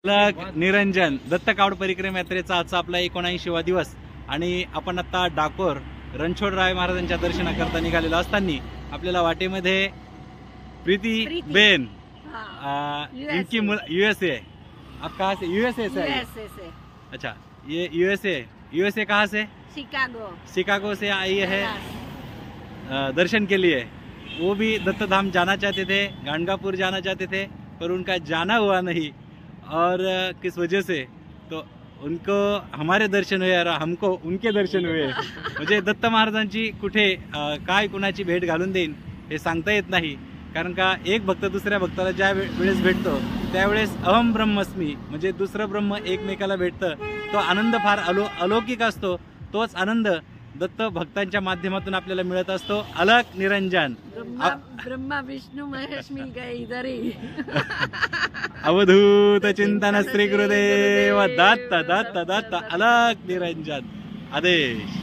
अलग निरंजन दत्तकावड परिक्रम यात्रेचा आजचा आपला 79वा दिवस आणि आपण आता डाकोर रणछोडराय महाराजांच्या दर्शनाकरता निघालेलो असताना आपल्याला वाटेमध्ये प्रीती बेन इनकी यूएसए आप कहाँ से यूएसए से अच्छा ये यूएसए कहाँ से शिकागो से आई है दर्शन के लिए। वो भी दत्त धाम जाना चाहते थे, गाणगापुर जाना चाहते थे पर उनका जाना हुआ नहीं और किस वजह से तो उनको हमारे दर्शन हुए और हमको उनके दर्शन हुए। म्हणजे दत्त महाराजांची कुठे काय कुणाची भेट घालून देईन हे सांगता येत नाही, कारण का एक भक्त दुसऱ्या भक्ताला ज्या वेळेस भेटतो त्यावेळेस अहम ब्रह्मस्मी म्हणजे दुसरं ब्रह्म एकमेकाला भेटतं, तो आनंद फार अलौकिक असतो। तोच आनंद दत्त भक्तांच्या माध्यमातून आपल्याला मिळत असतो। अलग निरंजन ब्रह्मा विष्णु महेश मिल गए इधर ही। अवधूत चिंतन श्री गुरुदेव दत्त दत्त दत्त अलग निरंजन आदेश।